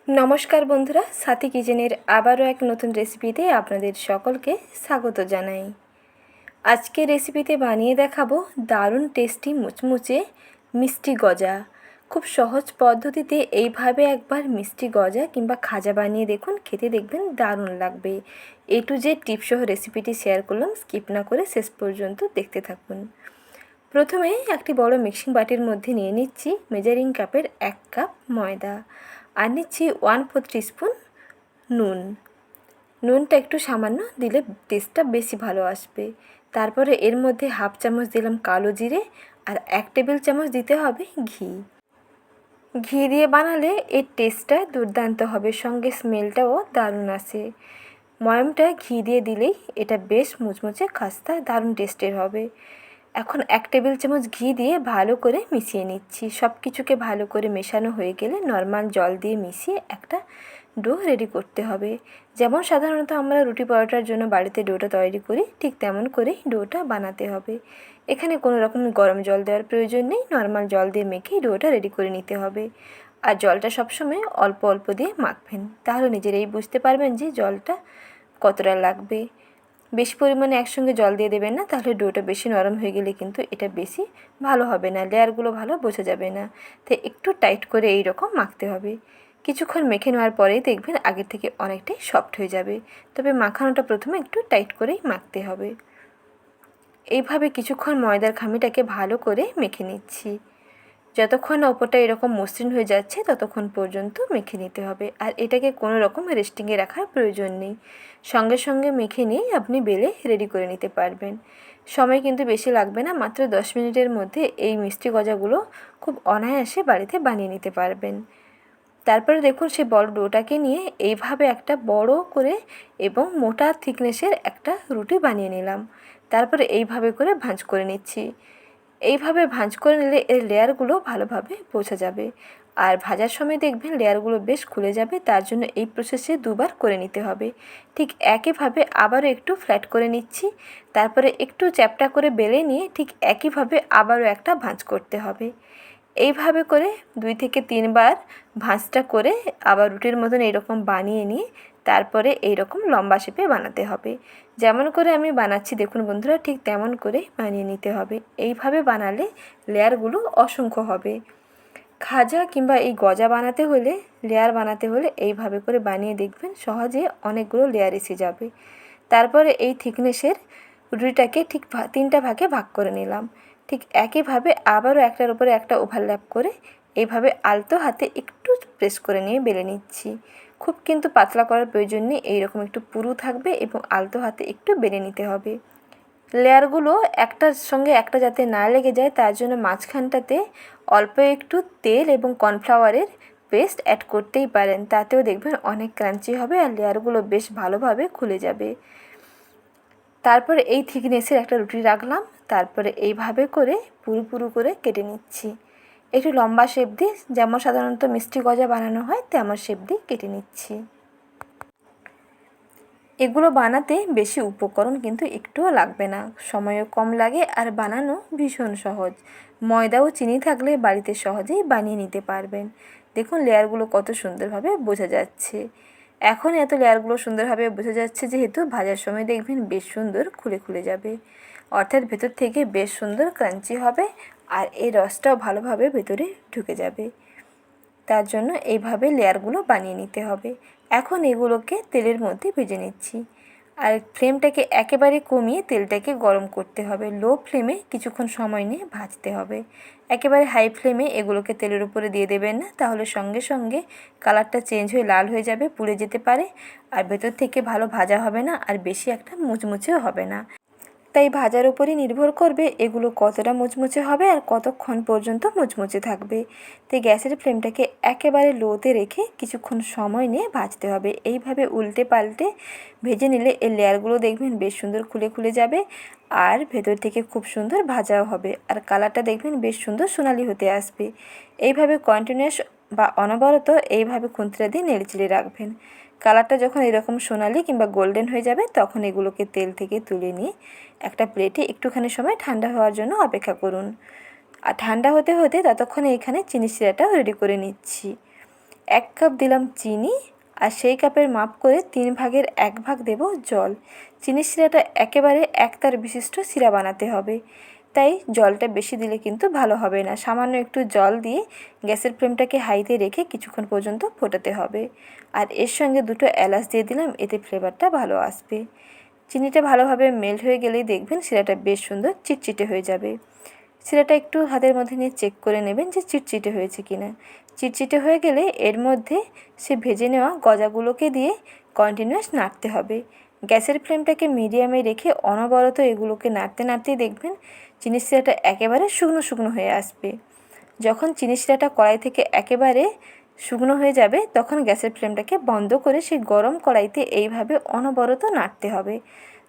নমস্কার বন্ধুরা, সাথী কিচেনের আবারও এক নতুন রেসিপিতে আপনাদের সকলকে স্বাগত জানাই। আজকে রেসিপিতে বানিয়ে দেখাবো দারুণ টেস্টি মুচমুচে মিষ্টি গজা। খুব সহজ পদ্ধতিতে এইভাবে একবার মিষ্টি গজা কিংবা খাজা বানিয়ে দেখুন, খেতে দেখবেন দারুণ লাগবে। এ টু জেড টিপসহ রেসিপিটি শেয়ার করলাম, স্কিপ না করে শেষ পর্যন্ত দেখতে থাকুন। প্রথমে একটি বড় মিক্সিং বাটির মধ্যে নিয়ে নিচ্ছি মেজারিং কাপের 1 কাপ ময়দা, আর নিচ্ছি 1/4 টিস্পুন নুন। নুনটা একটু সামান্য দিলে টেস্টটা বেশি ভালো আসবে। তারপরে এর মধ্যে 1/2 চামচ দিলাম কালো জিরে, আর 1 টেবিল চামচ দিতে হবে ঘি। ঘি দিয়ে বানালে এর টেস্টটা দুর্দান্ত হবে, সঙ্গে স্মেলটাও দারুণ আসে। ময়ামটা ঘি দিয়ে দিলেই এটা বেশ মুচমুচে খাস্তা দারুণ টেস্টের হবে। এখন 1 টেবিল চামচ ঘি দিয়ে ভালো করে মিশিয়ে নিচ্ছি। সব কিছুকে ভালো করে মেশানো হয়ে গেলে নর্মাল জল দিয়ে মিশিয়ে একটা ডো রেডি করতে হবে। যেমন সাধারণত আমরা রুটি পরোটার জন্য বাড়িতে ডোটা তৈরি করি, ঠিক তেমন করেই ডোটা বানাতে হবে। এখানে কোনো রকম গরম জল দেওয়ার প্রয়োজন নেই, নর্মাল জল দিয়ে মেখেই ডোটা রেডি করে নিতে হবে। আর জলটা সবসময় অল্প অল্প দিয়ে মাখবেন, তাহলে নিজেরাই বুঝতে পারবেন যে জলটা কতটা লাগবে। বেশি পরিমাণে একসঙ্গে জল দিয়ে দেবেন না, তাহলে ডোটা বেশি নরম হয়ে গেলে কিন্তু এটা বেশি ভালো হবে না, লেয়ারগুলো ভালো বোঝা যাবে না। তাই একটু টাইট করে এই রকম মাখতে হবে। কিছুক্ষণ মেখে নেওয়ার পরেই দেখবেন আগের থেকে অনেকটাই সফট হয়ে যাবে। তবে মাখানোটা প্রথমে একটু টাইট করেই মাখতে হবে। এইভাবে কিছুক্ষণ ময়দার খামিটাকে ভালো করে মেখে নিচ্ছি। যতক্ষণ না ওপরটা এরকম মসৃণ হয়ে যাচ্ছে ততক্ষণ পর্যন্ত মেখে নিতে হবে। আর এটাকে কোনো রকম রেস্টিংয়ে রাখার প্রয়োজন নেই, সঙ্গে সঙ্গে মেখে নিয়েই আপনি বেলে রেডি করে নিতে পারবেন। সময় কিন্তু বেশি লাগবে না, মাত্র 10 মিনিটের মধ্যে এই মিষ্টি গজাগুলো খুব অনায়াসে বাড়িতে বানিয়ে নিতে পারবেন। তারপরে দেখুন সেই বড় ডোটাকে নিয়ে এইভাবে একটা বড় করে এবং মোটা থিকনেসের একটা রুটি বানিয়ে নিলাম। তারপরে এইভাবে করে ভাঁজ করে নিচ্ছি। এইভাবে ভাঁজ করে নিলে এর লেয়ারগুলো ভালোভাবে বোঝা যাবে। আর ভাজার সময় দেখবেন লেয়ারগুলো বেশ খুলে যাবে, তার জন্য এই প্রসেসে দুবার করে নিতে হবে। ঠিক একইভাবে আবারও একটু ফ্ল্যাট করে নিচ্ছি। তারপরে একটু চ্যাপ্টা করে বেলে নিয়ে ঠিক একইভাবে আবারও একটা ভাঁজ করতে হবে। এইভাবে করে 2 থেকে 3 বার ভাঁজটা করে আবার রুটির মতন এইরকম বানিয়ে নিয়ে তারপরে এইরকম লম্বা শেপে বানাতে হবে। যেমন করে আমি বানাচ্ছি দেখুন বন্ধুরা, ঠিক তেমন করে বানিয়ে নিতে হবে। এইভাবে বানালে লেয়ারগুলো অসংখ্য হবে। খাজা কিংবা এই গজা বানাতে হলে, লেয়ার বানাতে হলে এইভাবে করে বানিয়ে দেখবেন সহজে অনেকগুলো লেয়ার এসে যাবে। তারপরে এই থিকনেসের রুটিটাকে ঠিক 3টা ভাগে ভাগ করে নিলাম। ঠিক একইভাবে আবারও একটার উপরে একটা ওভারল্যাপ করে এইভাবে আলতো হাতে একটু প্রেস করে নিয়ে বেলে নিচ্ছি। খুব কিন্তু পাতলা করার প্রয়োজন নেই, এইরকম একটু পুরু থাকবে এবং আলতো হাতে একটু বেলে নিতে হবে। লেয়ারগুলো একটার সঙ্গে একটা যাতে না লেগে যায় তার জন্য মাঝখানটাতে অল্প একটু তেল এবং কর্নফ্লাওয়ারের পেস্ট অ্যাড করতেই পারেন, তাতেও দেখবেন অনেক ক্রাঞ্চি হবে আর লেয়ারগুলো বেশ ভালোভাবে খুলে যাবে। তারপরে এই থিকনেসের একটা রুটি রাখলাম, তারপরে এইভাবে করে পুরু পুরু করে কেটে নিচ্ছি। একটু লম্বা শেপ দিয়ে, যেমন সাধারণত মিষ্টি গজা বানানো হয় তেমন শেপ দিয়ে কেটে নিচ্ছি। এগুলো বানাতে বেশি উপকরণ কিন্তু একটুও লাগবে না, সময়ও কম লাগে আর বানানো ভীষণ সহজ। ময়দা ও চিনি থাকলে বাড়িতে সহজেই বানিয়ে নিতে পারবেন। দেখুন লেয়ারগুলো কত সুন্দরভাবে বোঝা যাচ্ছে। এখন এত লেয়ারগুলো সুন্দরভাবে বোঝা যাচ্ছে যেহেতু ভাজার সময় দেখবেন বেশ সুন্দর খুলে খুলে যাবে, অর্থাৎ ভেতর থেকে বেশ সুন্দর ক্রাঞ্চি হবে আর এই রসটাও ভালোভাবে ভেতরে ঢুকে যাবে। তার জন্য এইভাবে লেয়ারগুলো বানিয়ে নিতে হবে। এখন এগুলোকে তেলের মধ্যে ভেজে নিচ্ছি। আর ফ্লেমটাকে একেবারে কমিয়ে তেলটাকে গরম করতে হবে। লো ফ্লেমে কিছুক্ষণ সময় নিয়ে ভাজতে হবে। একেবারে হাই ফ্লেমে এগুলোকে তেলের উপরে দিয়ে দেবেন না, তাহলে সঙ্গে সঙ্গে কালারটা চেঞ্জ হয়ে লাল হয়ে যাবে, পুড়ে যেতে পারে আর ভেতর থেকে ভালো ভাজা হবে না আর বেশি একটা মুচমুচেও হবে না। তাই ভাজার উপরই নির্ভর করবে এগুলো কতটা মুচমুচে হবে আর কতক্ষণ পর্যন্ত মুচমুচে থাকবে। তাই গ্যাসের ফ্লেমটাকে একেবারে লোতে রেখে কিছুক্ষণ সময় নিয়ে ভাজতে হবে। এইভাবে উল্টে পাল্টে ভেজে নিলে এই লেয়ারগুলো দেখবেন বেশ সুন্দর খুলে খুলে যাবে আর ভেতর থেকে খুব সুন্দর ভাজাও হবে আর কালারটা দেখবেন বেশ সুন্দর সোনালি হতে আসবে। এইভাবে কন্টিনিউয়াস বা অনবরত এইভাবে খুন্তিটা দিয়ে নেড়েচেড়ে রাখবেন। কালারটা যখন এরকম সোনালি কিংবা গোল্ডেন হয়ে যাবে তখন এগুলোকে তেল থেকে তুলে নিয়ে একটা প্লেটে একটুখানি সময় ঠান্ডা হওয়ার জন্য অপেক্ষা করুন। আর ঠান্ডা হতে হতে ততক্ষণে এখানে চিনি শিরাটাও রেডি করে নিচ্ছি। 1 কাপ দিলাম চিনি, আর সেই কাপের মাপ করে 3 ভাগের 1 ভাগ দেব জল। চিনির শিরাটা একেবারে একতার বিশিষ্ট শিরা বানাতে হবে, তাই জলটা বেশি দিলে কিন্তু ভালো হবে না। সামান্য একটু জল দিয়ে গ্যাসের ফ্লেমটাকে হাইতে রেখে কিছুক্ষণ পর্যন্ত ফোটাতে হবে। আর এর সঙ্গে 2টো এলাচ দিয়ে দিলাম, এতে ফ্লেভারটা ভালো আসবে। চিনিটা ভালোভাবে মেল্ট হয়ে গেলেই দেখবেন শিরাটা বেশ সুন্দর চিটচিটে হয়ে যাবে। শিরাটা একটু হাতের মধ্যে নিয়ে চেক করে নেবেন যে চিটচিটে হয়েছে কিনা। চিটচিটে হয়ে গেলে এর মধ্যে সে ভেজে নেওয়া গজাগুলোকে দিয়ে কন্টিনিউয়াস নাড়তে হবে। গ্যাসের ফ্লেমটাকে মিডিয়ামে রেখে অনবরত এগুলোকে নাড়তে নাড়তেই দেখবেন চিনির শিরাটা একেবারে শুকনো শুকনো হয়ে আসবে। যখন চিনির শিরাটা কড়াই থেকে একেবারে শুকনো হয়ে যাবে তখন গ্যাসের ফ্লেমটাকে বন্ধ করে সেই গরম কড়াইতে এইভাবে অনবরত নাড়তে হবে।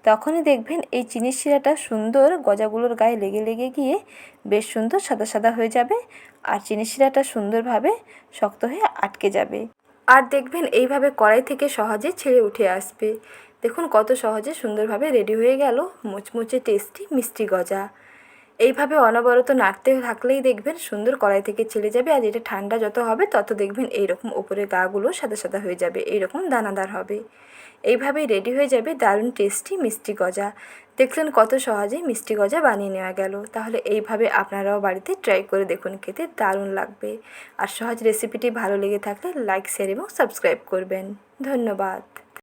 তখনই দেখবেন এই চিনির শিরাটা সুন্দর গজাগুলোর গায়ে লেগে লেগে গিয়ে বেশ সুন্দর সাদা সাদা হয়ে যাবে, আর চিনির শিরাটা সুন্দরভাবে শক্ত হয়ে আটকে যাবে। আর দেখবেন এইভাবে কড়াই থেকে সহজে ছেড়ে উঠে আসবে। দেখুন কত সহজে সুন্দরভাবে রেডি হয়ে গেল মুচমুচে টেস্টি মিষ্টি গজা। এইভাবে অনবরত নাড়তে থাকলেই দেখবেন সুন্দর কড়াই থেকে ছেড়ে যাবে, আর এটা ঠান্ডা যত হবে তত দেখবেন এইরকম ওপরের গাগুলো সাদা সাদা হয়ে যাবে, এইরকম দানাদার হবে। এইভাবেই রেডি হয়ে যাবে দারুণ টেস্টি মিষ্টি গজা। দেখলেন কত সহজেই মিষ্টি গজা বানিয়ে নেওয়া গেল। তাহলে এইভাবে আপনারাও বাড়িতে ট্রাই করে দেখুন, খেতে দারুণ লাগবে। আর সহজ রেসিপিটি ভালো লেগে থাকলে লাইক, শেয়ার এবং সাবস্ক্রাইব করবেন। ধন্যবাদ।